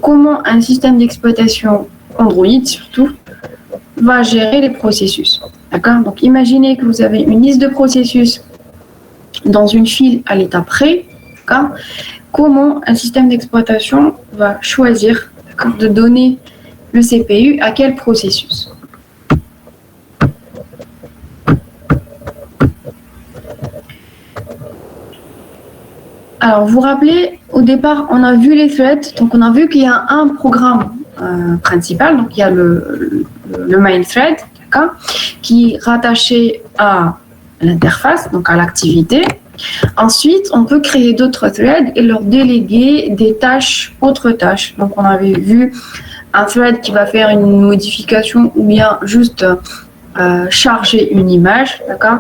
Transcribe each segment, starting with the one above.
comment un système d'exploitation Android, surtout, va gérer les processus. D'accord? Donc, imaginez que vous avez une liste de processus dans une file à l'état près. D'accord? Comment un système d'exploitation va choisir, de donner le CPU à quel processus? Alors, vous vous rappelez, au départ, on a vu les threads. Donc, on a vu qu'il y a un programme principal. Donc, il y a le main thread, d'accord, qui est rattaché à l'interface, donc à l'activité. Ensuite, on peut créer d'autres threads et leur déléguer des tâches, autres tâches. Donc, on avait vu un thread qui va faire une modification ou bien juste charger une image, d'accord.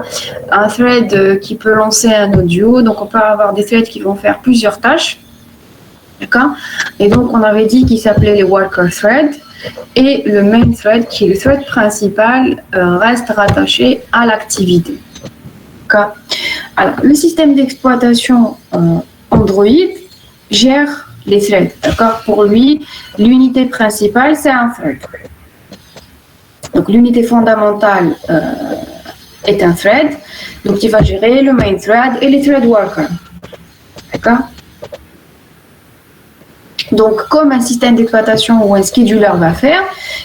Un thread qui peut lancer un audio. Donc, on peut avoir des threads qui vont faire plusieurs tâches, d'accord. Et donc, on avait dit qu'il s'appelait les worker threads. Et le main thread, qui est le thread principal, reste rattaché à l'activité. D'accord. Alors, le système d'exploitation Android gère les threads. D'accord. Pour lui, l'unité principale, c'est un thread. Donc, l'unité fondamentale est un thread. Donc, il va gérer le main thread et les thread workers. D'accord. Donc, comme un système d'exploitation ou un scheduler va faire,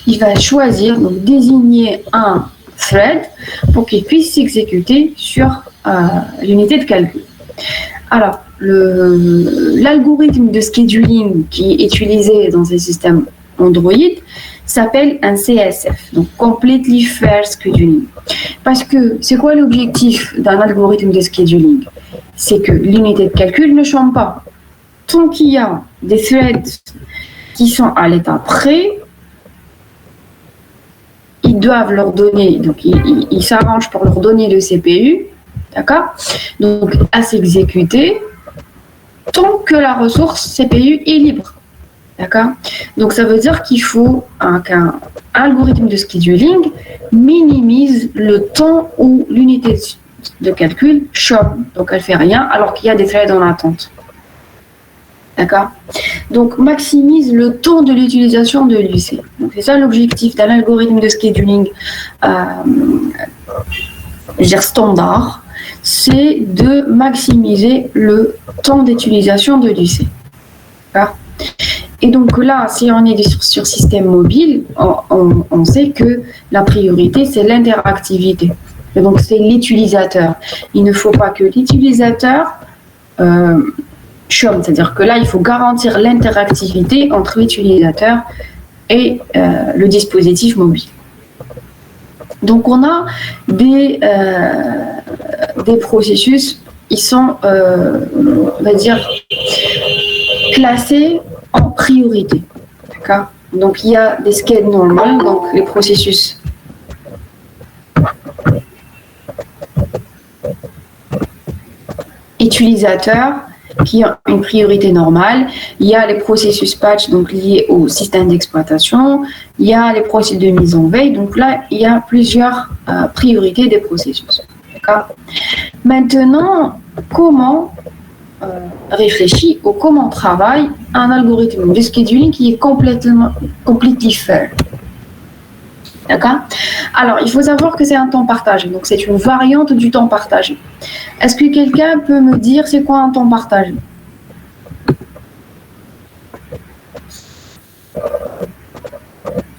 il va choisir, donc désigner un thread pour qu'il puisse s'exécuter sur l'unité de calcul. Alors, l'algorithme de scheduling qui est utilisé dans ces systèmes Android s'appelle un CSF, donc Completely Fair Scheduling. Parce que c'est quoi l'objectif d'un algorithme de scheduling? C'est que l'unité de calcul ne change pas. Tant qu'il y a des threads qui sont à l'état près, ils doivent leur donner, donc ils s'arrangent pour leur donner le CPU, d'accord? Donc à s'exécuter tant que la ressource CPU est libre, d'accord? Donc ça veut dire qu'il faut qu'un algorithme de scheduling minimise le temps où l'unité de calcul chôme, donc elle fait rien alors qu'il y a des threads en attente. D'accord. Donc, maximise le temps de l'utilisation de l'UC. Donc, c'est ça l'objectif d'un algorithme de scheduling standard, c'est de maximiser le temps d'utilisation de l'UC. D'accord. Et donc là, si on est sur système mobile, on sait que la priorité, c'est l'interactivité. Et donc, c'est l'utilisateur. Il ne faut pas que l'utilisateur c'est-à-dire que là, il faut garantir l'interactivité entre l'utilisateur et le dispositif mobile. Donc, on a des processus, ils sont, on va dire, classés en priorité. D'accord. Donc, il y a des scales normales, donc les processus utilisateurs qui ont une priorité normale. Il y a les processus patch, donc liés au système d'exploitation. Il y a les processus de mise en veille. Donc là, il y a plusieurs priorités des processus. D'accord. Maintenant, comment réfléchit ou comment travaille un algorithme de scheduling qui est complètement fair. D'accord. Alors, il faut savoir que c'est un temps partagé, donc c'est une variante du temps partagé. Est-ce que quelqu'un peut me dire c'est quoi un temps partagé?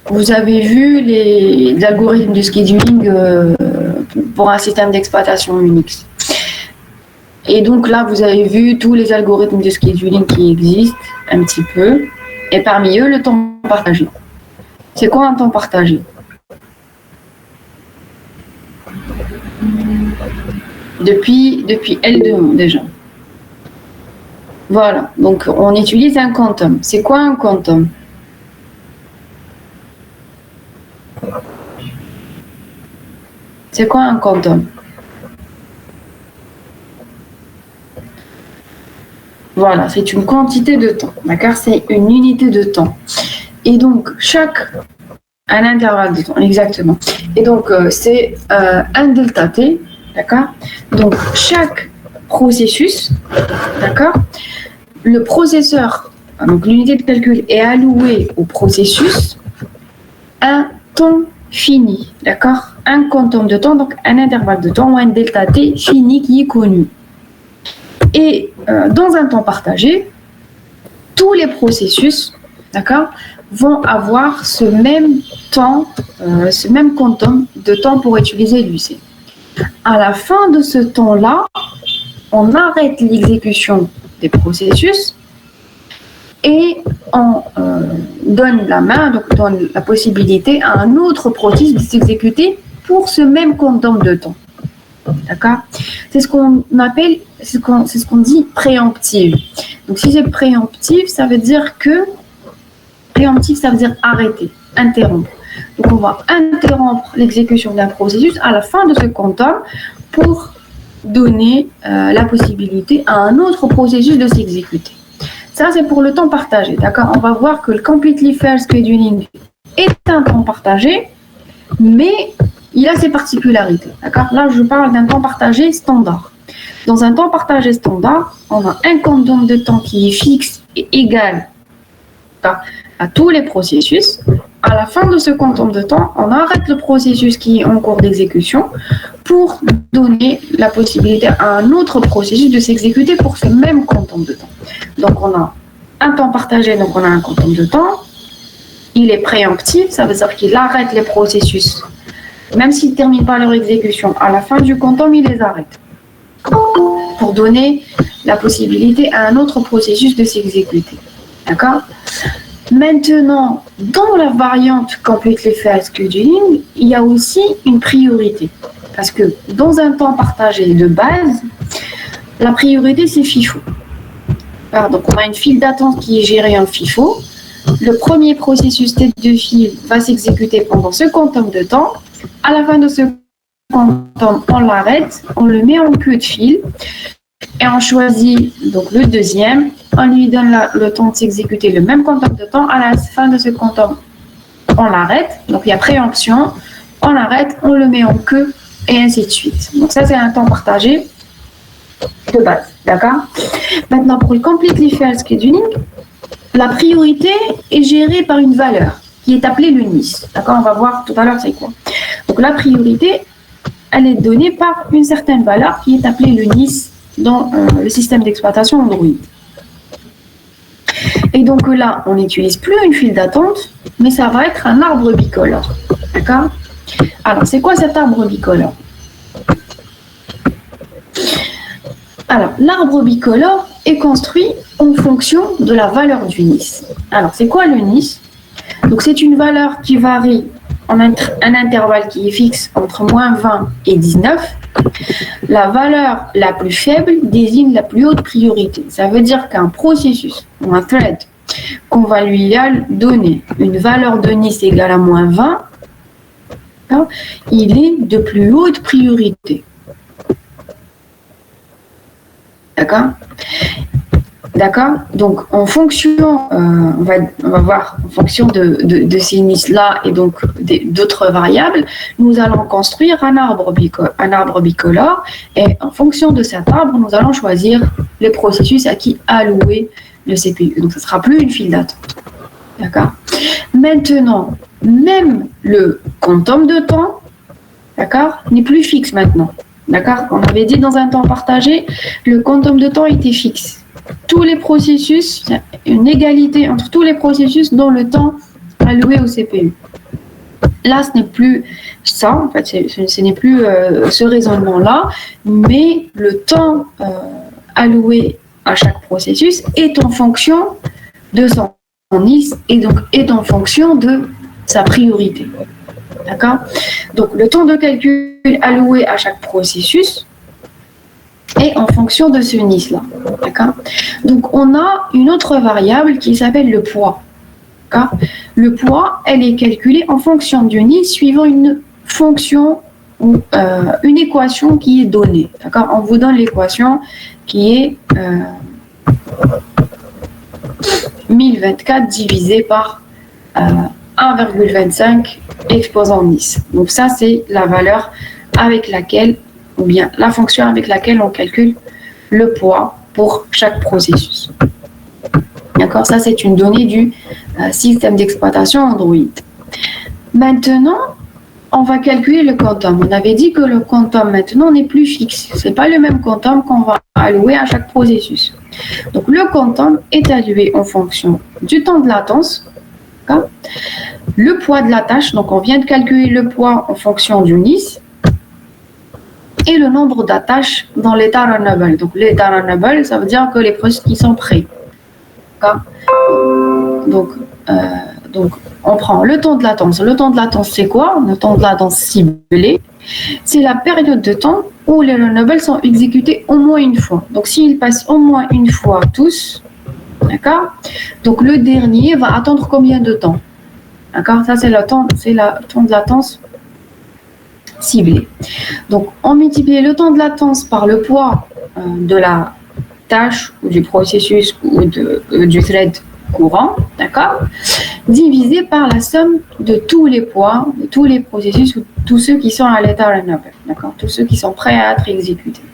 Vous avez vu les algorithmes de scheduling pour un système d'exploitation Unix. Et donc là, vous avez vu tous les algorithmes de scheduling qui existent un petit peu, et parmi eux, le temps partagé. C'est quoi un temps partagé? Depuis L2 déjà. Voilà, donc on utilise un quantum. C'est quoi un quantum? C'est quoi un quantum? Voilà, c'est une quantité de temps, d'accord? C'est une unité de temps. Et donc, un intervalle de temps, exactement. Et donc, c'est un delta T, d'accord? Donc, chaque processus, d'accord? Le processeur donc l'unité de calcul est allouée au processus un temps fini, d'accord? Un quantum de temps, donc un intervalle de temps ou un delta t fini qui est connu. Et dans un temps partagé, tous les processus, d'accord, vont avoir ce même temps, ce même quantum de temps pour utiliser l'UC. À la fin de ce temps-là, on arrête l'exécution des processus et on donne la main, donc donne la possibilité à un autre processus de s'exécuter pour ce même quantum de temps. D'accord? C'est ce qu'on appelle, c'est ce qu'on dit préemptive. Donc si c'est préemptif, ça veut dire que préemptif, ça veut dire arrêter, interrompre. Donc on va interrompre l'exécution d'un processus à la fin de ce quantum pour donner la possibilité à un autre processus de s'exécuter. Ça, c'est pour le temps partagé, d'accord? On va voir que le Completely Fair Scheduling est un temps partagé, mais il a ses particularités, d'accord? Là, je parle d'un temps partagé standard. Dans un temps partagé standard, on a un quantum de temps qui est fixe et égal à tous les processus. À la fin de ce quantum de temps, on arrête le processus qui est en cours d'exécution pour donner la possibilité à un autre processus de s'exécuter pour ce même quantum de temps. Donc, on a un temps partagé, donc on a un quantum de temps. Il est préemptif, ça veut dire qu'il arrête les processus. Même s'ils ne terminent pas leur exécution, à la fin du quantum, il les arrête. Pour donner la possibilité à un autre processus de s'exécuter. D'accord? Maintenant, dans la variante Completely Fair Scheduling, il y a aussi une priorité. Parce que dans un temps partagé de base, la priorité, c'est FIFO. Alors, donc, on a une file d'attente qui est gérée en FIFO. Le premier processus tête de file va s'exécuter pendant ce quantum de temps. À la fin de ce quantum, on l'arrête, on le met en queue de file et on choisit donc le deuxième. On lui donne le temps de s'exécuter le même quantum de temps. À la fin de ce quantum, on l'arrête. Donc, il y a préemption. On l'arrête, on le met en queue et ainsi de suite. Donc, ça, c'est un temps partagé de base. D'accord? Maintenant, pour le Completely Fair Scheduling, la priorité est gérée par une valeur qui est appelée le NIS. D'accord? On va voir tout à l'heure c'est quoi. Donc, la priorité, elle est donnée par une certaine valeur qui est appelée le NIS dans le système d'exploitation Android. Et donc là, on n'utilise plus une file d'attente, mais ça va être un arbre bicolore. D'accord? Alors, c'est quoi cet arbre bicolore? Alors, l'arbre bicolore est construit en fonction de la valeur du NIS. Alors, c'est quoi le NIS? Donc, c'est une valeur qui varie en un intervalle qui est fixe entre moins 20 et 19. La valeur la plus faible désigne la plus haute priorité. Ça veut dire qu'un processus ou un thread qu'on va lui donner une valeur de NIS égale à moins 20, il est de plus haute priorité. D'accord? D'accord? Donc, en fonction, on va voir, en fonction de ces NIS-là et donc d'autres variables, nous allons construire un arbre bicolore et en fonction de cet arbre, nous allons choisir le processus à qui allouer le CPU. Donc, ce ne sera plus une file d'attente. D'accord? Maintenant, même le quantum de temps, d'accord, n'est plus fixe maintenant. D'accord? On avait dit dans un temps partagé, le quantum de temps était fixe. Tous les processus, une égalité entre tous les processus dans le temps alloué au CPU. Là, ce n'est plus ça, en fait, ce n'est plus ce raisonnement-là, mais le temps alloué à chaque processus est en fonction de son NIS et donc est en fonction de sa priorité. D'accord? Donc, le temps de calcul alloué à chaque processus est en fonction de ce NIS-là. D'accord? Donc, on a une autre variable qui s'appelle le poids. D'accord? Le poids, elle est calculée en fonction du NIS suivant une fonction ou une équation qui est donnée. D'accord? On vous donne l'équation qui est 1024 divisé par 1,25 exposant NIS. Donc ça, c'est la valeur avec laquelle, ou bien la fonction avec laquelle on calcule le poids pour chaque processus. D'accord, ça c'est une donnée du système d'exploitation Android. Maintenant, on va calculer le quantum. On avait dit que le quantum maintenant n'est plus fixe. Ce n'est pas le même quantum qu'on va allouer à chaque processus. Donc le quantum est alloué en fonction du temps de latence, le poids de la tâche, donc on vient de calculer le poids en fonction du NIS, et le nombre d'attaches dans l'état runnable. Donc l'état runnable, ça veut dire que les processus qui sont prêts. Donc, on prend le temps de latence. Le temps de latence, c'est quoi? Le temps de latence ciblé, c'est la période de temps où les runnables sont exécutés au moins une fois. Donc, s'ils passent au moins une fois tous, d'accord? Donc, le dernier va attendre combien de temps? D'accord? Ça, c'est le temps de latence ciblé. Donc, on multiplie le temps de latence par le poids de la tâche ou du processus ou du thread courant, d'accord, divisé par la somme de tous les poids, de tous les processus ou tous ceux qui sont à l'état runnable, d'accord, tous ceux qui sont prêts à être exécutés.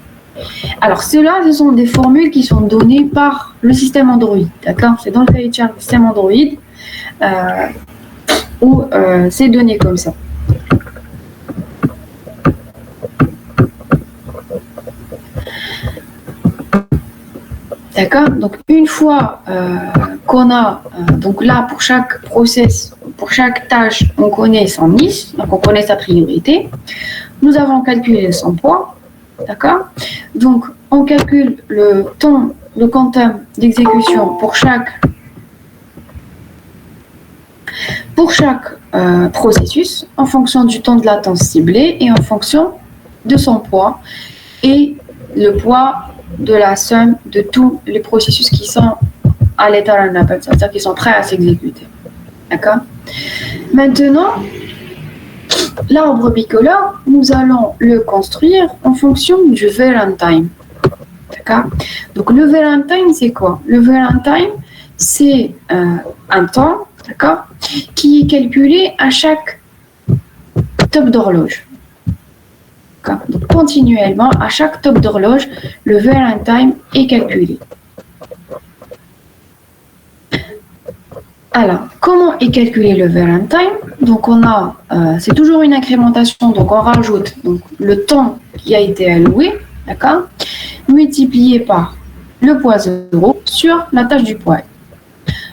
Alors, ceux-là, ce sont des formules qui sont données par le système Android, d'accord, c'est dans le cahier de charge du système Android où c'est donné comme ça. D'accord. Donc une fois qu'on a donc là pour chaque process, pour chaque tâche, on connaît son NIS, donc on connaît sa priorité. Nous avons calculé son poids, d'accord. Donc on calcule le temps, le quantum d'exécution pour chaque processus en fonction du temps de latence ciblé et en fonction de son poids et le poids de la somme de tous les processus qui sont à l'état runnable, c'est-à-dire qui sont prêts à s'exécuter. D'accord? Maintenant, l'arbre bicolore, nous allons le construire en fonction du VRunTime. D'accord? Donc le VRunTime, c'est quoi? Le VRunTime, c'est un temps, d'accord, qui est calculé à chaque top d'horloge. Donc, continuellement, à chaque top d'horloge, le VRunTime est calculé. Alors, comment est calculé le VRunTime? Donc, on a, c'est toujours une incrémentation, donc on rajoute donc, le temps qui a été alloué, d'accord, multiplié par le poids 0 sur la tâche du poids.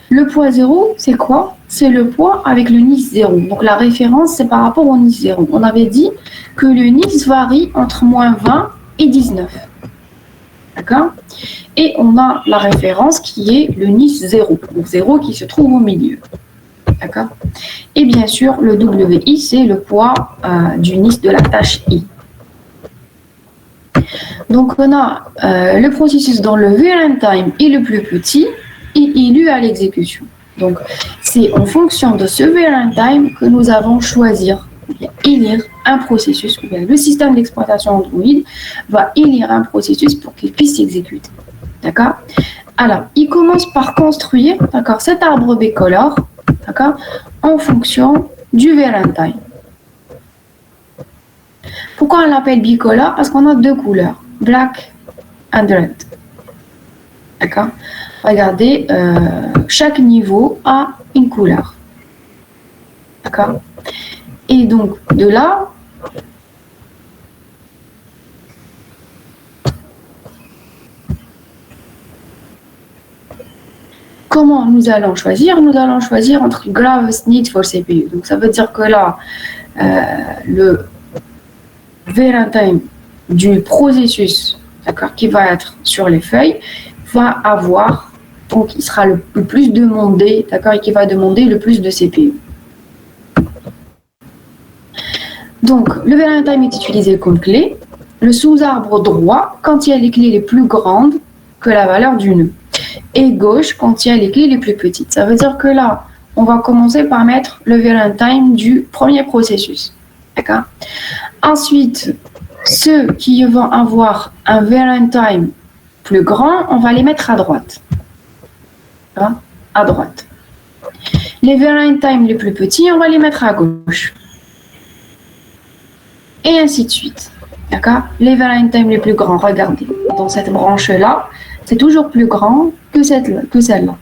Le poids 0, c'est quoi? C'est le poids avec le NIS 0. Donc la référence, c'est par rapport au NIS 0. On avait dit que le NIS varie entre moins 20 et 19. D'accord? Et on a la référence qui est le NIS 0. Donc 0 qui se trouve au milieu. D'accord? Et bien sûr, le WI, c'est le poids du NIS de la tâche I. Donc on a le processus dont le VRunTime est le plus petit et élu à l'exécution. Donc, c'est en fonction de ce VRunTime que nous avons choisir, élire un processus, ou bien le système d'exploitation Android va élire un processus pour qu'il puisse s'exécuter. D'accord? Alors, il commence par construire, d'accord, cet arbre bicolore, d'accord, en fonction du VRunTime. Pourquoi on l'appelle bicolore? Parce qu'on a deux couleurs, black and red. D'accord? Regardez, chaque niveau a une couleur. D'accord? Et donc, de là, comment nous allons choisir? Nous allons choisir entre gravest need for CPU. Donc, ça veut dire que là, le VRunTime du processus, d'accord, qui va être sur les feuilles, va avoir, donc il sera le plus demandé, d'accord, et qui va demander le plus de CPU. Donc, le VRunTime est utilisé comme clé, le sous-arbre droit quand il y a les clés les plus grandes que la valeur du nœud, et gauche quand il y a les clés les plus petites. Ça veut dire que là, on va commencer par mettre le VRunTime du premier processus, d'accord. Ensuite, ceux qui vont avoir un VRunTime plus grand, on va les mettre à droite. Hein? À droite. Les VRunTime les plus petits, on va les mettre à gauche. Et ainsi de suite. D'accord? Les VRunTime les plus grands, regardez. Dans cette branche-là, c'est toujours plus grand que celle-là.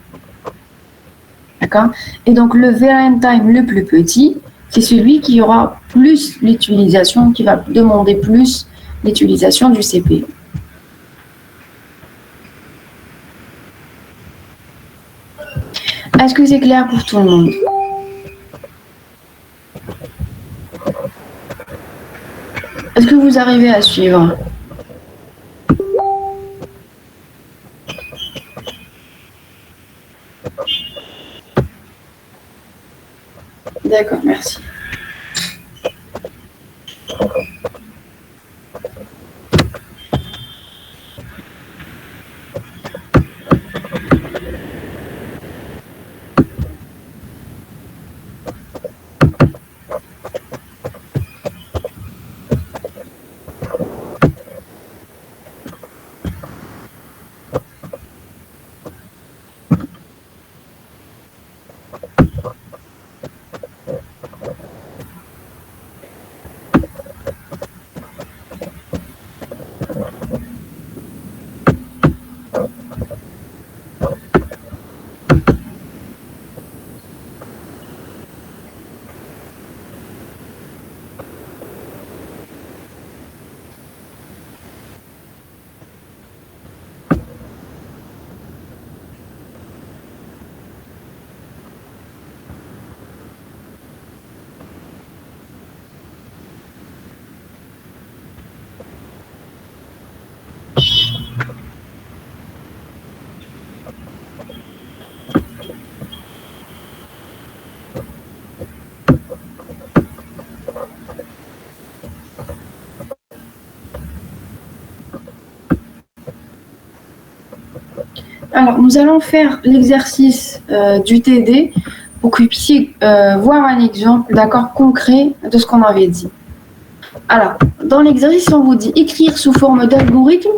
D'accord? Et donc, le VRM-time le plus petit, c'est celui qui aura plus l'utilisation, qui va demander plus l'utilisation du CPU. Est-ce que c'est clair pour tout le monde? Est-ce que vous arrivez à suivre? D'accord, merci. Alors, nous allons faire l'exercice du TD pour que vous puissiez voir un exemple d'accord concret de ce qu'on avait dit. Alors, dans l'exercice, on vous dit écrire sous forme d'algorithme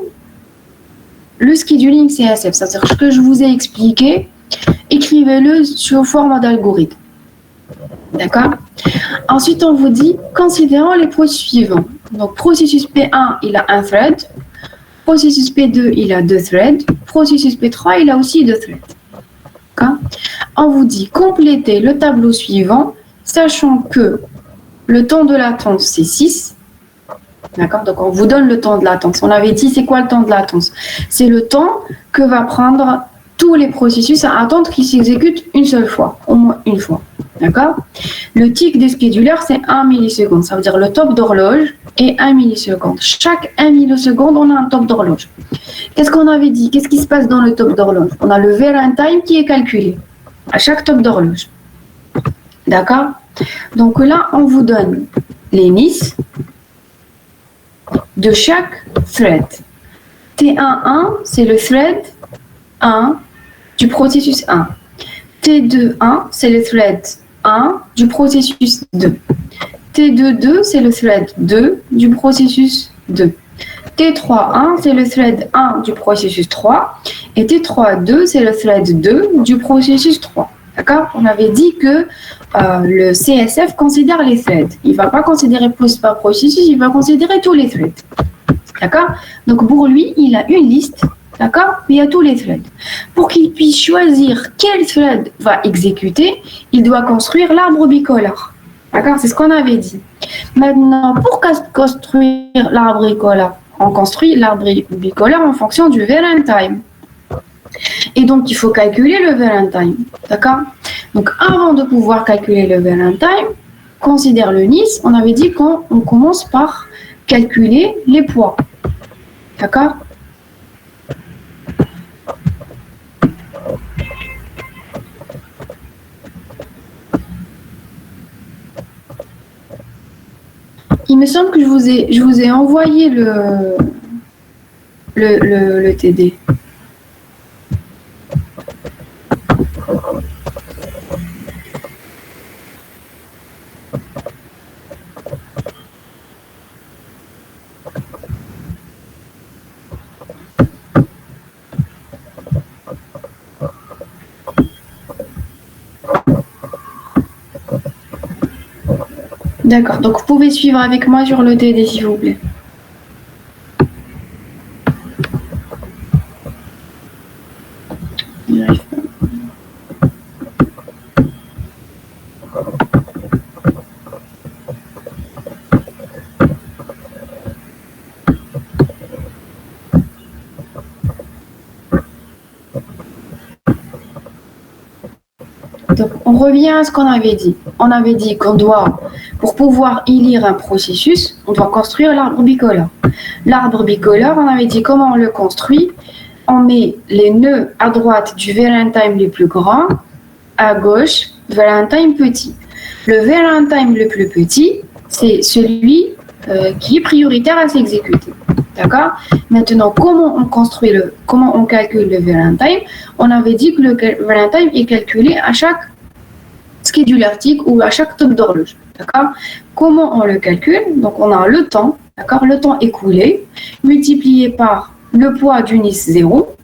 le scheduling CSF, c'est-à-dire ce que je vous ai expliqué, écrivez-le sous forme d'algorithme. D'accord? Ensuite, on vous dit considérons les processus suivants. Donc, processus P1, il a un thread. Processus P2, il a 2 threads. Processus P3, il a aussi 2 threads. D'accord? On vous dit compléter le tableau suivant, sachant que le temps de latence, c'est 6. D'accord? Donc, on vous donne le temps de latence. On avait dit, c'est quoi le temps de latence? C'est le temps que va prendre tous les processus à attendre qui s'exécutent une seule fois, au moins une fois. D'accord? Le tic des schedulers, c'est 1 milliseconde. Ça veut dire le top d'horloge est 1 milliseconde. Chaque 1 milliseconde, on a un top d'horloge. Qu'est-ce qu'on avait dit? Qu'est-ce qui se passe dans le top d'horloge? On a le VRM-time qui est calculé à chaque top d'horloge. D'accord? Donc là, on vous donne les NIS de chaque thread. T11, c'est le thread 1 du processus 1. T21, c'est le thread 1 du processus 2. T22, c'est le thread 2 du processus 2. T31, c'est le thread 1 du processus 3. Et T32, c'est le thread 2 du processus 3. D'accord? On avait dit que le CSF considère les threads. Il ne va pas considérer processus par processus, il va considérer tous les threads. D'accord? Donc pour lui, il a une liste. D'accord? Il y a tous les threads. Pour qu'il puisse choisir quel thread va exécuter, il doit construire l'arbre bicolore. D'accord? C'est ce qu'on avait dit. Maintenant, pour construire l'arbre bicolore, on construit l'arbre bicolore en fonction du VRM-time. Et donc, il faut calculer le VRM-time. D'accord? Donc, avant de pouvoir calculer le VRM-time, considère le NIS. On avait dit qu'on commence par calculer les poids. D'accord? Il me semble que je vous ai envoyé le TD. D'accord, donc vous pouvez suivre avec moi sur le TD s'il vous plaît. Donc, on revient à ce qu'on avait dit. On avait dit qu'on doit, pour pouvoir y lire un processus, on doit construire l'arbre bicolore. L'arbre bicolore, on avait dit comment on le construit. On met les nœuds à droite du VLN-time les plus grands, à gauche, VLN-time petit. Le VLN-time le plus petit, c'est celui qui est prioritaire à s'exécuter. D'accord? Maintenant, comment on calcule le VLN-time? On avait dit que le VLN-time est calculé à chaque scheduler tick ou à chaque top d'horloge. D'accord? Comment on le calcule? Donc, on a le temps, d'accord? Le temps écoulé, multiplié par le poids du NIS 0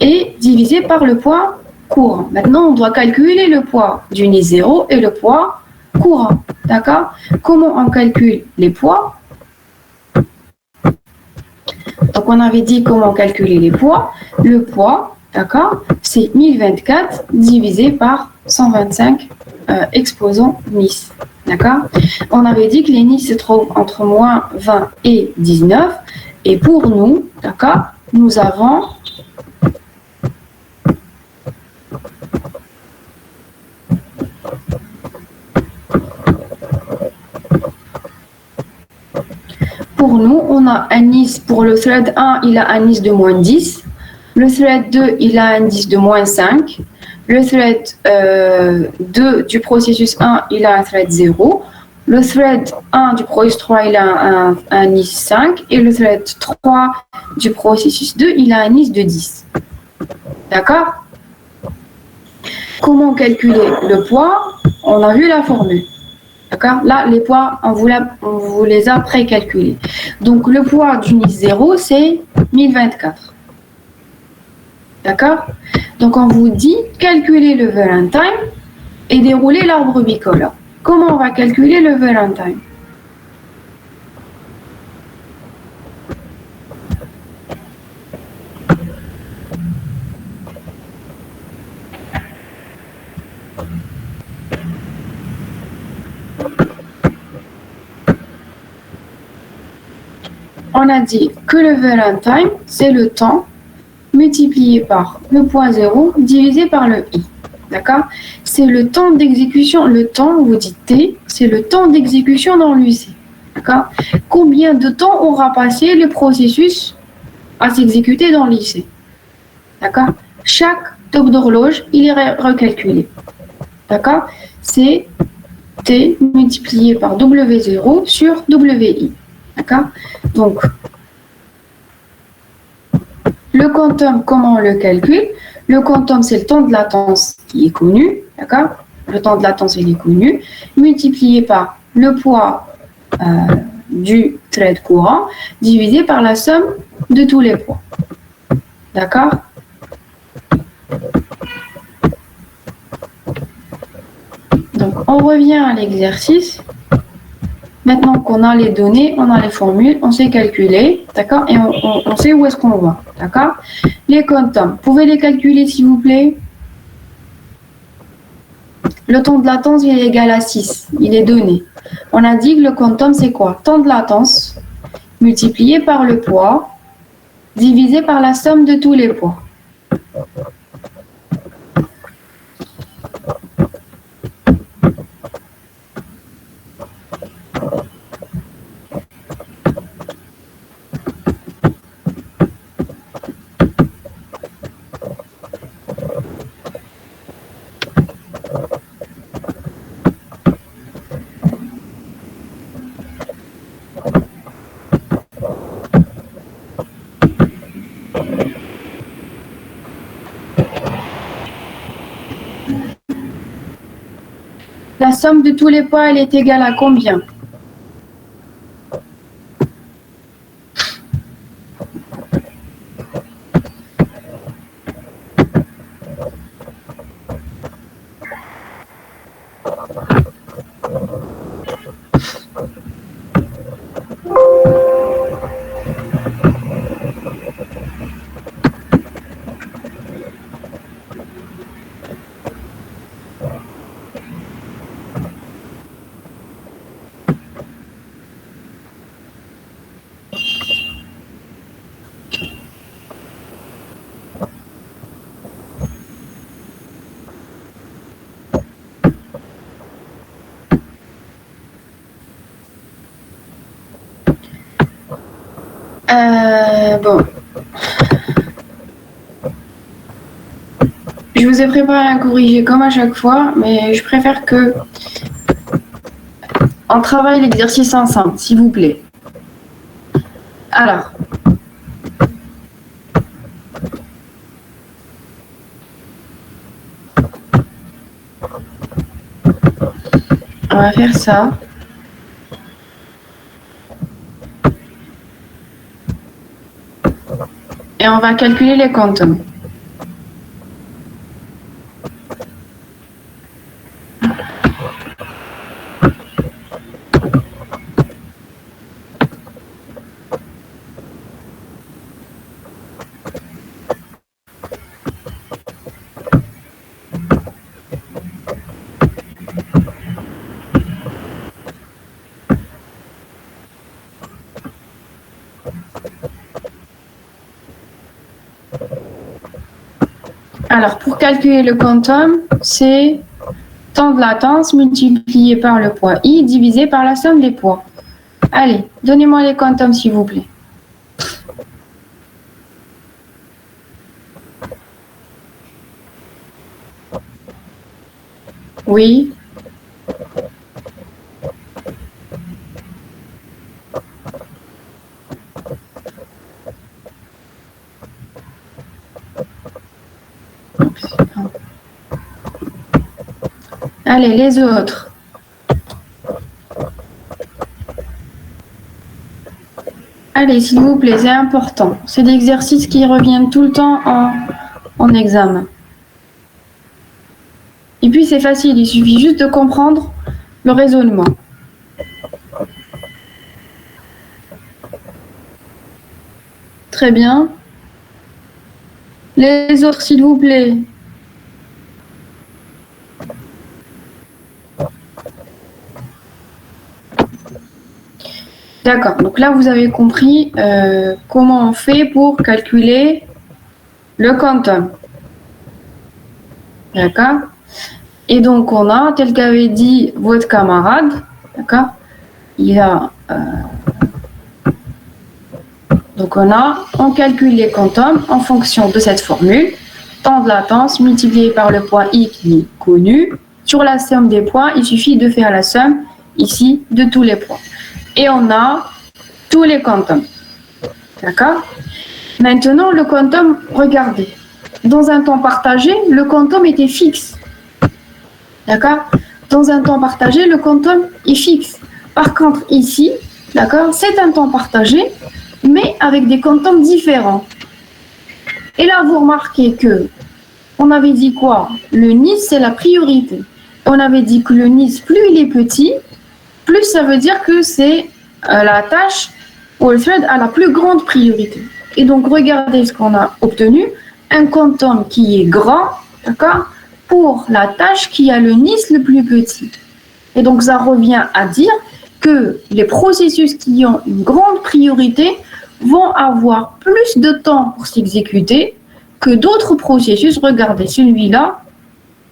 et divisé par le poids courant. Maintenant, on doit calculer le poids du NIS 0 et le poids courant. D'accord? Comment on calcule les poids? Donc, on avait dit comment calculer les poids. Le poids, d'accord, c'est 1024 divisé par 125 exposants NIS. D'accord? On avait dit que les NIS se trouvent entre moins 20 et 19. Et pour nous, d'accord, nous avons on a un NIS pour le thread 1, il a un NIS de moins 10. Le thread 2, il a un NIS de moins 5. Le thread 2 du processus 1, il a un thread 0. Le thread 1 du processus 3, il a un NIS 5. Et le thread 3 du processus 2, il a un NIS de 10. D'accord? Comment calculer le poids? On a vu la formule. D'accord? Là, les poids, on vous les a précalculés. Donc, le poids du NIS 0, c'est 1024. D'accord? Donc, on vous dit calculer le VLN-time et dérouler l'arbre bicolore. Comment on va calculer le VLN-time? On a dit que le VLN-time, c'est le temps multiplié par le poids 0 divisé par le i. D'accord? C'est le temps d'exécution. Le temps, vous dites T, c'est le temps d'exécution dans l'UC. D'accord? Combien de temps aura passé le processus à s'exécuter dans l'IC? D'accord? Chaque top d'horloge, il est recalculé. D'accord? C'est T multiplié par W0 sur WI. D'accord? Donc, le quantum, comment on le calcule? Le quantum, c'est le temps de latence qui est connu. D'accord? Le temps de latence, il est connu. Multiplié par le poids du thread courant, divisé par la somme de tous les poids. D'accord? Donc, on revient à l'exercice. Maintenant qu'on a les données, on a les formules, on sait calculer, d'accord? Et on sait où est-ce qu'on va, d'accord? Les quantums, vous pouvez les calculer s'il vous plaît? Le temps de latence, il est égal à 6, il est donné. On a dit que le quantum, c'est quoi? Temps de latence multiplié par le poids, divisé par la somme de tous les poids. La somme de tous les poids, elle est égale à combien? Bon. Je vous ai préparé un corrigé comme à chaque fois, mais je préfère que on travaille l'exercice ensemble, s'il vous plaît. Alors, on va faire ça. Et on va calculer les quantums. Alors, pour calculer le quantum, c'est temps de latence multiplié par le poids I divisé par la somme des poids. Allez, donnez-moi les quantums, s'il vous plaît. Oui. Allez, les autres. Allez, s'il vous plaît, c'est important. C'est des exercices qui reviennent tout le temps en examen. Et puis, c'est facile, il suffit juste de comprendre le raisonnement. Très bien. Les autres, s'il vous plaît. D'accord, donc là vous avez compris comment on fait pour calculer le quantum. D'accord? Et donc on a, tel qu'avait dit votre camarade, d'accord? Il a donc on calcule les quantums en fonction de cette formule, temps de latence multiplié par le poids I qui est connu. Sur la somme des poids, il suffit de faire la somme ici de tous les poids. Et on a tous les quantums. D'accord? Maintenant, le quantum, regardez. Dans un temps partagé, le quantum était fixe. D'accord? Dans un temps partagé, le quantum est fixe. Par contre, ici, d'accord, c'est un temps partagé, mais avec des quantums différents. Et là, vous remarquez que on avait dit quoi? Le Nice, c'est la priorité. On avait dit que le Nice, plus il est petit, plus ça veut dire que c'est la tâche ou le thread a la plus grande priorité. Et donc, regardez ce qu'on a obtenu. Un quantum qui est grand, d'accord, pour la tâche qui a le Nice le plus petit. Et donc, ça revient à dire que les processus qui ont une grande priorité vont avoir plus de temps pour s'exécuter que d'autres processus. Regardez, celui-là,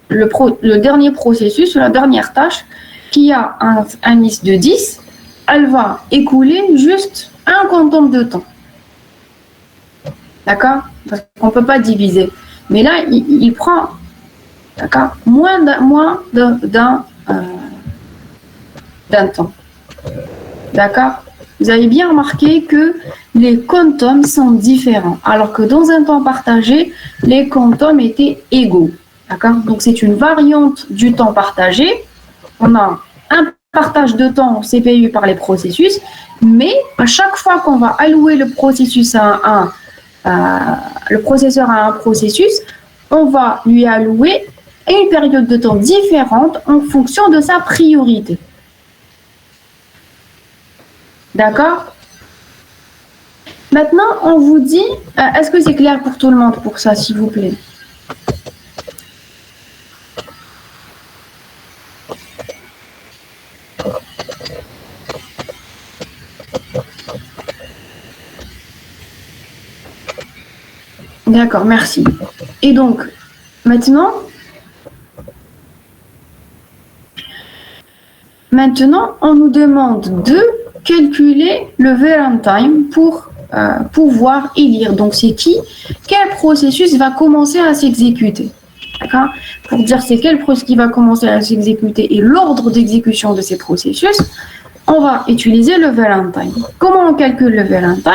le dernier processus, la dernière tâche, qui a un Nice de 10, elle va écouler juste un quantum de temps. D'accord? Parce qu'on ne peut pas diviser. Mais là, il prend, d'accord, moins d'un temps. D'accord? Vous avez bien remarqué que les quantums sont différents, alors que dans un temps partagé, les quantums étaient égaux. D'accord? Donc, c'est une variante du temps partagé. On a un partage de temps au CPU par les processus, mais à chaque fois qu'on va allouer le processus le processeur à un processus, on va lui allouer une période de temps différente en fonction de sa priorité. D'accord? Maintenant, on vous dit, est-ce que c'est clair pour tout le monde pour ça, s'il vous plaît? D'accord, merci. Et donc, maintenant, on nous demande de calculer le VRAM time pour pouvoir élire. Donc, c'est quel processus va commencer à s'exécuter. D'accord? Pour dire c'est quel processus qui va commencer à s'exécuter et l'ordre d'exécution de ces processus, on va utiliser le Valentine. Comment on calcule le Valentine?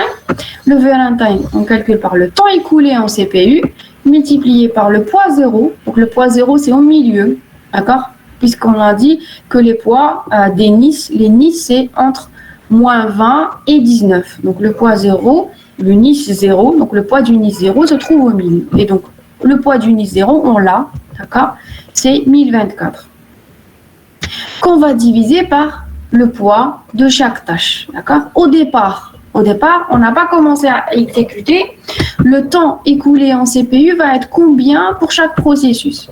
Le Valentine, on calcule par le temps écoulé en CPU, multiplié par le poids 0. Donc, le poids 0, c'est au milieu. D'accord? Puisqu'on a dit que les poids des Nice, les Nice, c'est entre moins 20 et 19. Donc, le poids 0, le Nice 0, donc le poids du Nice 0 se trouve au milieu. Et donc, le poids du Nice 0, on l'a, d'accord? C'est 1024. Qu'on va diviser par le poids de chaque tâche, d'accord? Au départ, on n'a pas commencé à exécuter. Le temps écoulé en CPU va être combien pour chaque processus?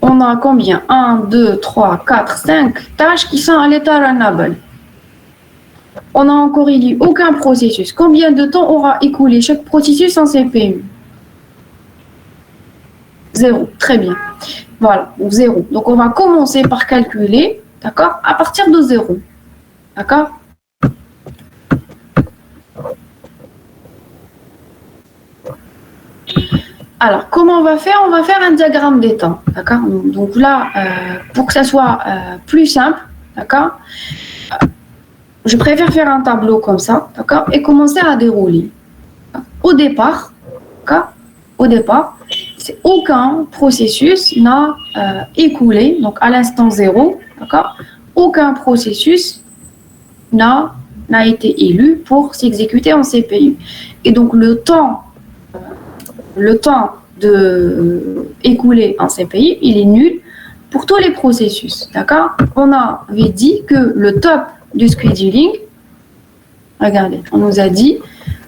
On a combien? 1, 2, 3, 4, 5 tâches qui sont à l'état runnable. On n'a encore élu aucun processus. Combien de temps aura écoulé chaque processus en CPU? 0. Très bien. Voilà, 0. Donc, on va commencer par calculer, d'accord, à partir de 0. D'accord? Alors, comment on va faire? On va faire un diagramme des temps, d'accord? Donc là, pour que ça soit plus simple, d'accord, je préfère faire un tableau comme ça, d'accord, et commencer à dérouler. Au départ, d'accord, aucun processus n'a écoulé, donc à l'instant 0, d'accord, aucun processus n'a été élu pour s'exécuter en CPU. Et donc le temps écoulé en CPU, il est nul pour tous les processus, d'accord? On avait dit que le top du scheduling, regardez, on nous a dit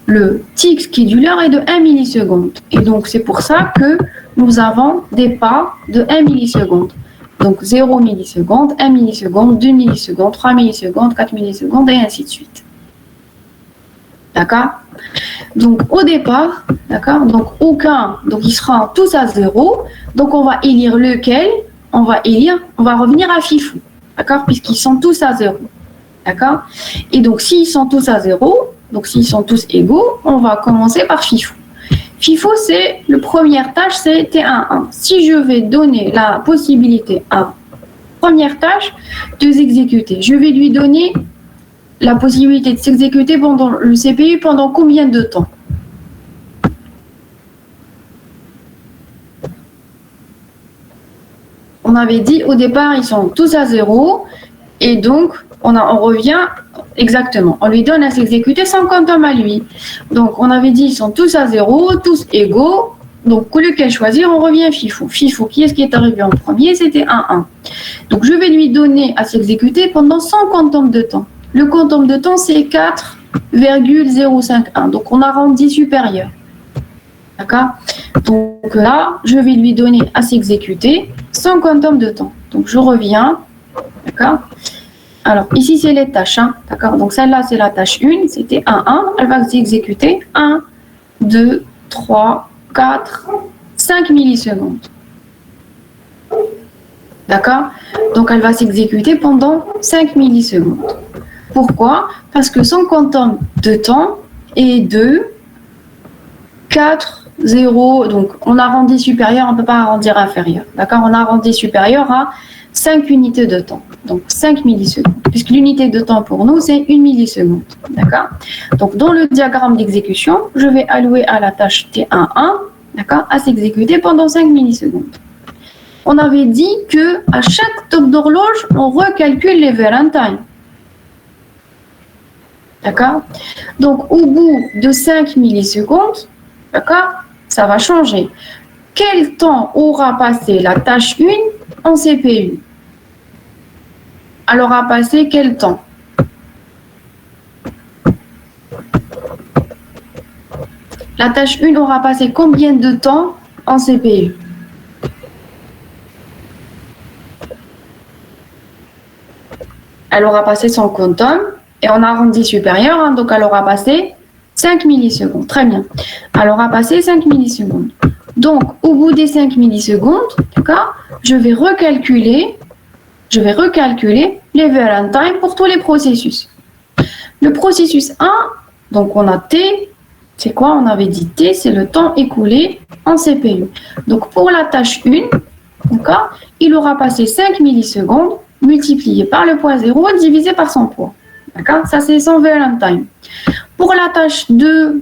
le tick scheduler est de 1 milliseconde. Et donc, c'est pour ça que nous avons des pas de 1 milliseconde. Donc, 0 milliseconde, 1 milliseconde, 2 millisecondes, 3 millisecondes, 4 millisecondes, et ainsi de suite. D'accord? Donc, au départ, d'accord? Donc, ils seront tous à 0. Donc, on va élire lequel? On va revenir à FIFO. D'accord? Puisqu'ils sont tous à 0. D'accord? Et donc, s'ils sont tous à 0, donc s'ils sont tous égaux, on va commencer par FIFO. FIFO, c'est la première tâche, c'est T11. Si je vais donner la possibilité à première tâche de s'exécuter, je vais lui donner la possibilité de s'exécuter pendant le CPU pendant combien de temps? On avait dit au départ, ils sont tous à 0 et donc on revient exactement. On lui donne à s'exécuter sans quantum à lui. Donc on avait dit ils sont tous à 0, tous égaux. Donc lequel choisir? On revient FIFO. FIFO, qui est-ce qui est arrivé en premier? C'était 1. Donc je vais lui donner à s'exécuter pendant 100 quantum de temps. Le quantum de temps, c'est 4,051. Donc, on arrondit supérieur. D'accord? Donc là, je vais lui donner à s'exécuter 100 quantum de temps. Donc, je reviens. D'accord? Alors, ici, c'est les tâches. Hein, d'accord? Donc, celle-là, c'est la tâche 1. C'était 1. Elle va s'exécuter 1, 2, 3, 4, 5 millisecondes. D'accord? Donc, elle va s'exécuter pendant 5 millisecondes. Pourquoi? Parce que son quantum de temps est de 4, 0. Donc, on arrondit supérieur, on ne peut pas arrondir inférieur. D'accord? On arrondit supérieur à 5 unités de temps. Donc, 5 millisecondes. Puisque l'unité de temps pour nous, c'est 1 milliseconde. D'accord? Donc, dans le diagramme d'exécution, je vais allouer à la tâche T11, d'accord, à s'exécuter pendant 5 millisecondes. On avait dit qu'à chaque top d'horloge, on recalcule les Valentine. D'accord? Donc, au bout de 5 millisecondes, d'accord, ça va changer. Quel temps aura passé la tâche 1 en CPU? Elle aura passé quel temps? La tâche 1 aura passé combien de temps en CPU? Elle aura passé son quantum. Et on arrondit supérieur, hein, donc elle aura passé 5 millisecondes. Très bien. Elle aura passé 5 millisecondes. Donc, au bout des 5 millisecondes, d'accord, je vais recalculer je vais recalculer les variant time pour tous les processus. Le processus 1, donc on a T, c'est quoi? On avait dit T, c'est le temps écoulé en CPU. Donc pour la tâche 1, d'accord, il aura passé 5 millisecondes multiplié par le poids 0 divisé par son poids. D'accord? Ça, c'est son variant time. Pour la tâche 2,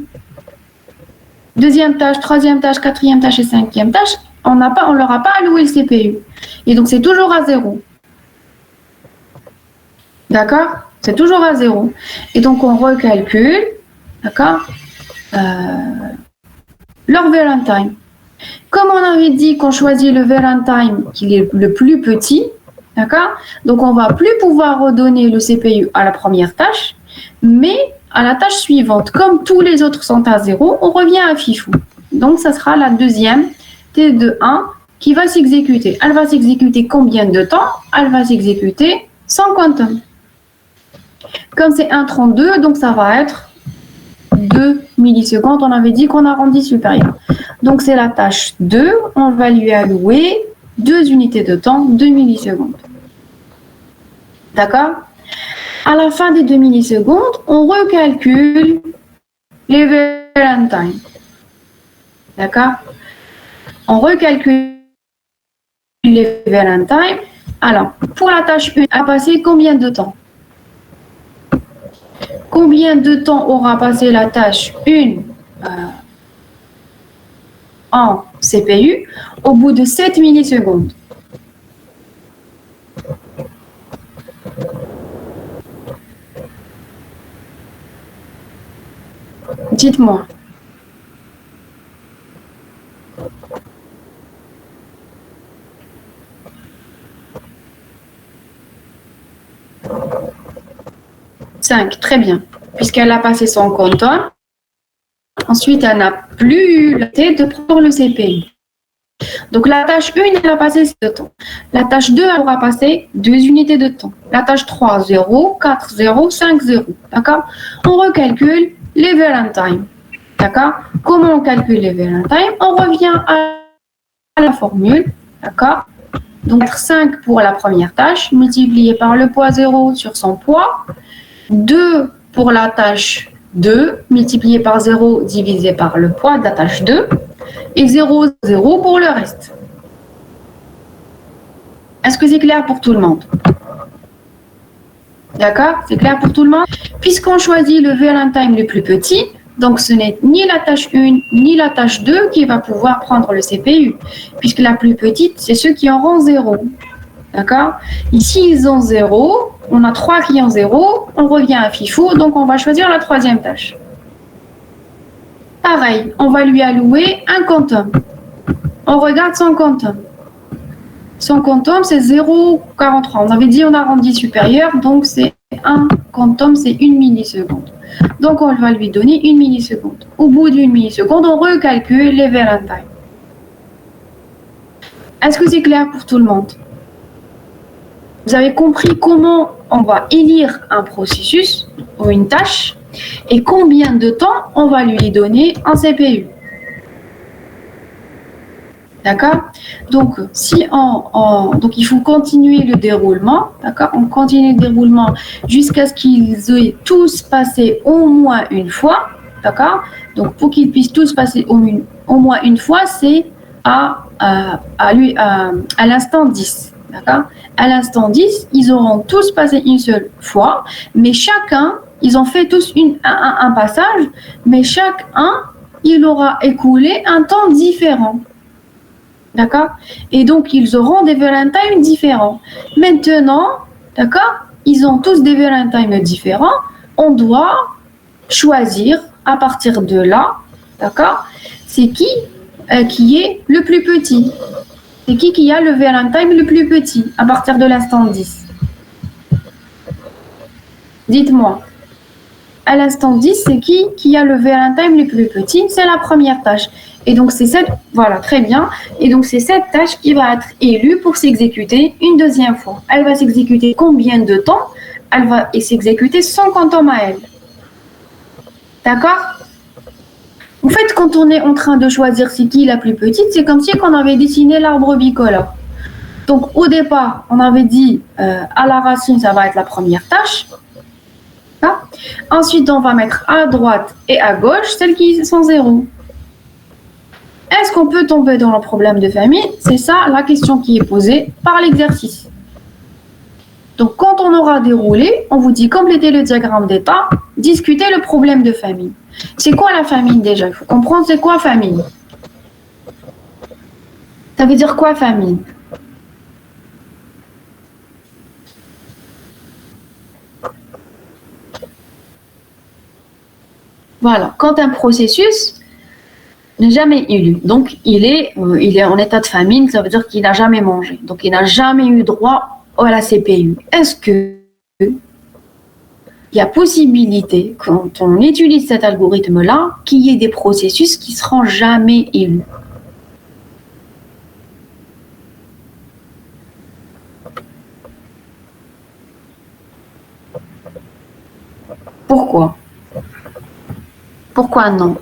deuxième tâche, troisième tâche, quatrième tâche et cinquième tâche, on ne leur a pas alloué le CPU. Et donc, c'est toujours à 0. D'accord? C'est toujours à 0. Et donc, on recalcule, d'accord, leur variant time. Comme on avait dit qu'on choisit le variant time qui est le plus petit, d'accord, donc on va plus pouvoir redonner le CPU à la première tâche, mais à la tâche suivante. Comme tous les autres sont à 0, on revient à FIFO. Donc, ça sera la deuxième T de 1 qui va s'exécuter. Elle va s'exécuter combien de temps? Elle va s'exécuter sans quantum. Comme c'est 1,32, donc ça va être 2 millisecondes. On avait dit qu'on arrondit supérieur. Donc, c'est la tâche 2. On va lui allouer 2 unités de temps, 2 millisecondes. D'accord? À la fin des 2 millisecondes, on recalcule les variant time. D'accord? On recalcule les variant time. Alors, pour la tâche 1, a passé combien de temps? Combien de temps aura passé la tâche 1 en CPU au bout de 7 millisecondes? Dites-moi. Cinq, très bien. Puisqu'elle a passé son quantum, ensuite elle n'a plus eu la tête de prendre le CPU. Donc la tâche 1, elle a passé ce temps. La tâche 2, elle aura passé 2 unités de temps. La tâche 3, 0, 4, 0, 5, 0. D'accord? On recalcule les variant time. D'accord? Comment on calcule les variant time? On revient à la formule. D'accord? Donc 5 pour la première tâche, multiplié par le poids 0 sur son poids. 2 pour la tâche 2, multiplié par 0 divisé par le poids de la tâche 2. Et 0, 0 pour le reste. Est-ce que c'est clair pour tout le monde? D'accord? C'est clair pour tout le monde? Puisqu'on choisit le variant time le plus petit, donc ce n'est ni la tâche 1 ni la tâche 2 qui va pouvoir prendre le CPU, puisque la plus petite, c'est ceux qui auront 0. D'accord? Ici, ils ont 0. On a 3 qui ont 0. On revient à FIFO, donc on va choisir la troisième tâche. Pareil, on va lui allouer un quantum. On regarde son quantum. Son quantum, c'est 0,43. On avait dit on arrondit supérieur, donc c'est un quantum, c'est 1 milliseconde. Donc on va lui donner 1 milliseconde. Au bout d'une milliseconde, on recalcule les variant time. Est-ce que c'est clair pour tout le monde? Vous avez compris comment on va élire un processus ou une tâche et combien de temps on va lui donner en CPU. D'accord? Donc, donc, il faut continuer le déroulement. D'accord? On continue le déroulement jusqu'à ce qu'ils aient tous passé au moins une fois. D'accord? Donc, pour qu'ils puissent tous passer au moins une fois, c'est à l'instant 10. D'accord? À l'instant 10, ils auront tous passé une seule fois, mais chacun, ils ont fait tous un passage, mais chacun, il aura écoulé un temps différent. D'accord? Et donc, ils auront des variant time différents. Maintenant, d'accord? Ils ont tous des variant time différents. On doit choisir à partir de là, d'accord? C'est qui est le plus petit? C'est qui a le variant time le plus petit à partir de l'instant 10? Dites-moi. À l'instant 10, c'est qui a le variant time le plus petit? C'est la première tâche. Et donc, c'est cette, voilà, très bien. Et donc, c'est cette tâche qui va être élue pour s'exécuter une deuxième fois. Elle va s'exécuter combien de temps? Elle va s'exécuter sans quantum à elle. D'accord? En fait, quand on est en train de choisir c'est qui la plus petite, c'est comme si on avait dessiné l'arbre bicolore. Donc, au départ, on avait dit à la racine, ça va être la première tâche. Hein? Ensuite, on va mettre à droite et à gauche celles qui sont 0. Est-ce qu'on peut tomber dans le problème de famille? C'est ça la question qui est posée par l'exercice. Donc, quand on aura déroulé, on vous dit compléter le diagramme d'état, discuter le problème de famille. C'est quoi la famille déjà? Il faut comprendre c'est quoi famille. Ça veut dire quoi famille? Voilà, quand un processus n'est jamais élu, donc il est en état de famine, ça veut dire qu'il n'a jamais mangé, donc il n'a jamais eu droit à la CPU. Est-ce que il y a possibilité, quand on utilise cet algorithme-là, qu'il y ait des processus qui ne seront jamais élus? Pourquoi? Pourquoi non?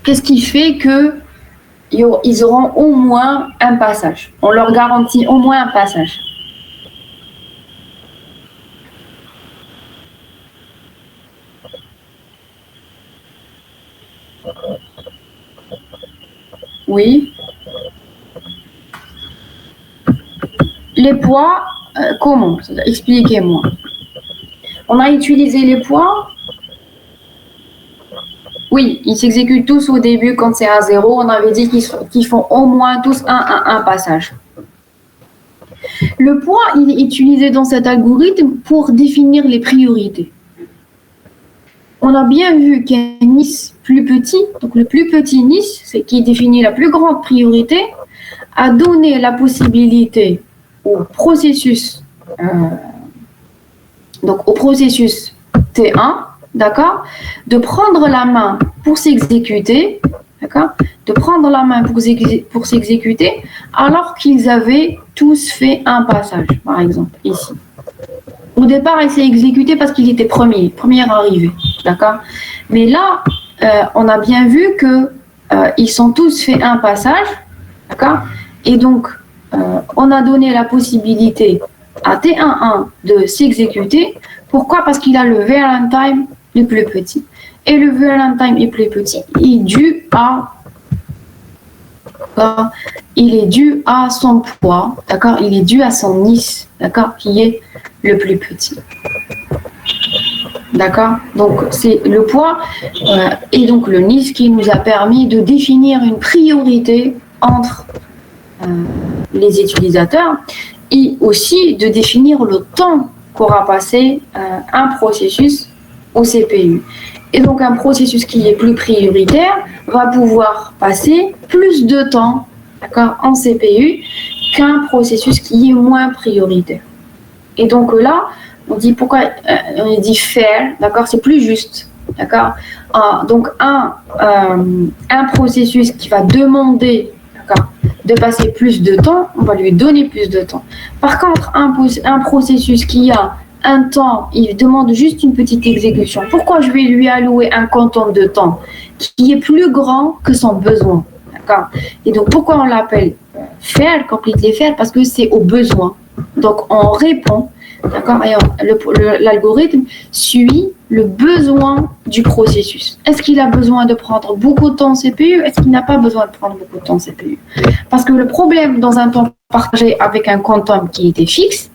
Qu'est-ce qui fait qu'ils auront au moins un passage? On leur garantit au moins un passage. Oui. Les poids, comment? Expliquez-moi. On a utilisé les poids. Oui, ils s'exécutent tous au début quand c'est à 0. On avait dit qu'ils font au moins tous un passage. Le poids, il est utilisé dans cet algorithme pour définir les priorités. On a bien vu qu'un Nice plus petit, donc le plus petit Nice, c'est qui définit la plus grande priorité, a donné la possibilité au processus, donc au processus T1, d'accord, de prendre la main pour s'exécuter, d'accord, de prendre la main pour s'exécuter, alors qu'ils avaient tous fait un passage, par exemple, ici. Au départ, il s'est exécuté parce qu'il était première arrivée, d'accord. Mais là, on a bien vu que ils sont tous fait un passage, d'accord. Et donc, on a donné la possibilité à T11 de s'exécuter. Pourquoi? Parce qu'il a le VLN time le plus petit. Et le VLN time est plus petit, il est dû à son poids, d'accord. Il est dû à son Nice, d'accord, qui est le plus petit. D'accord. Donc, c'est le poids et donc le Nice qui nous a permis de définir une priorité entre les utilisateurs et aussi de définir le temps qu'aura passé un processus au CPU. Et donc, un processus qui est plus prioritaire va pouvoir passer plus de temps, d'accord, en CPU qu'un processus qui est moins prioritaire. Et donc là, on dit pourquoi on dit faire, d'accord, c'est plus juste, d'accord. Donc un processus qui va demander, d'accord, de passer plus de temps, on va lui donner plus de temps. Par contre, un processus qui a un temps, il demande juste une petite exécution. Pourquoi je vais lui allouer un quantum de temps qui est plus grand que son besoin, d'accord. Et donc pourquoi on l'appelle faire, completely faire, parce que c'est au besoin. Donc on répond, d'accord, et l'algorithme suit le besoin du processus. Est-ce qu'il a besoin de prendre beaucoup de temps en CPU? Est-ce qu'il n'a pas besoin de prendre beaucoup de temps en CPU? Parce que le problème dans un temps partagé avec un quantum qui était fixe,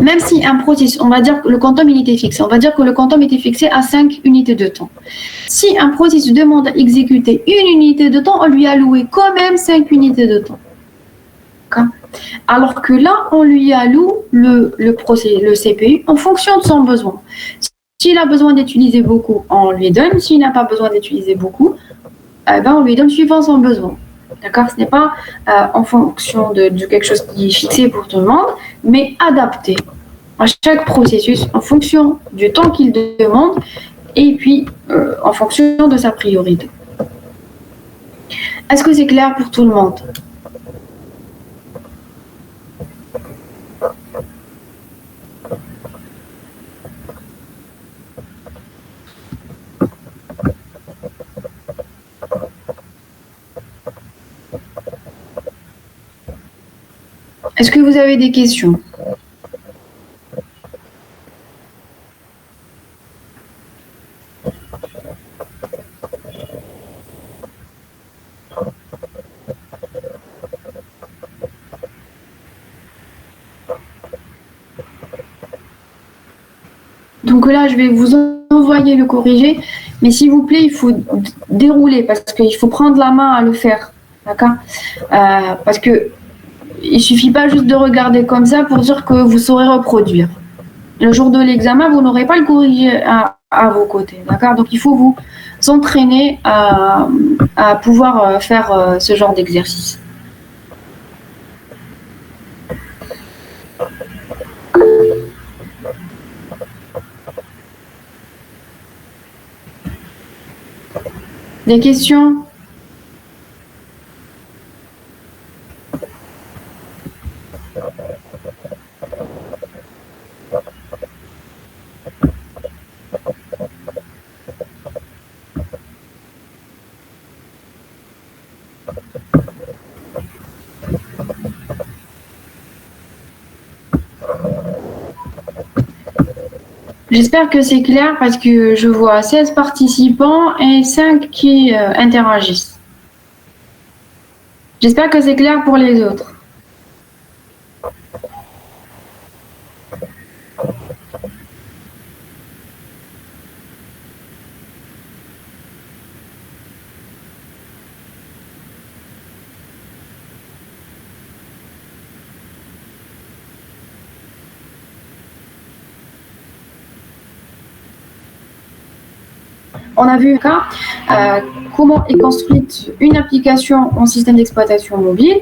même si un processus, on va dire que le quantum il était fixe, on va dire que le quantum était fixé à 5 unités de temps. Si un processus demande à exécuter une unité de temps, on lui a alloué quand même 5 unités de temps. D'accord. Alors que là, on lui alloue le CPU en fonction de son besoin. S'il a besoin d'utiliser beaucoup, on lui donne. S'il n'a pas besoin d'utiliser beaucoup, on lui donne suivant son besoin. D'accord. Ce n'est pas en fonction de quelque chose qui est fixé pour tout le monde, mais adapté à chaque processus en fonction du temps qu'il demande et puis en fonction de sa priorité. Est-ce que c'est clair pour tout le monde? Est-ce que vous avez des questions? Donc là, je vais vous envoyer le corrigé, mais s'il vous plaît, il faut dérouler parce qu'il faut prendre la main à le faire, d'accord? Parce que il suffit pas juste de regarder comme ça pour dire que vous saurez reproduire. Le jour de l'examen, vous n'aurez pas le corrigé à vos côtés, d'accord? Donc il faut vous entraîner à pouvoir faire ce genre d'exercice. Des questions? J'espère que c'est clair parce que je vois 16 participants et 5 qui interagissent. J'espère que c'est clair pour les autres. On a vu comment est construite une application en système d'exploitation mobile.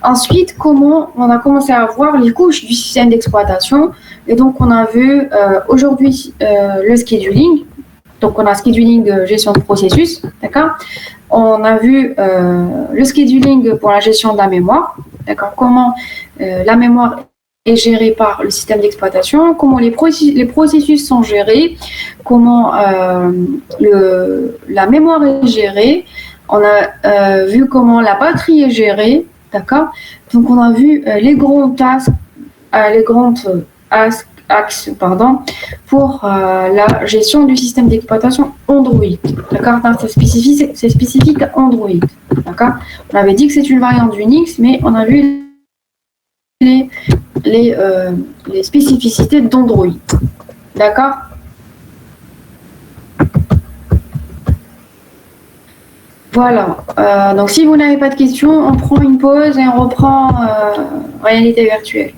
Ensuite, comment on a commencé à voir les couches du système d'exploitation. Et donc, on a vu aujourd'hui le scheduling. Donc, on a scheduling gestion de processus, d'accord? On a vu le scheduling pour la gestion de la mémoire, d'accord? Comment la mémoire est gérée par le système d'exploitation, comment les processus sont gérés, comment la mémoire est gérée. On a vu comment la batterie est gérée, d'accord? Donc, on a vu les grands axes pour la gestion du système d'exploitation Android, d'accord? C'est spécifique à Android, d'accord? On avait dit que c'est une variante d'Unix, mais on a vu les spécificités d'Android, d'accord? Voilà. Donc, si vous n'avez pas de questions, on prend une pause et on reprend réalité virtuelle.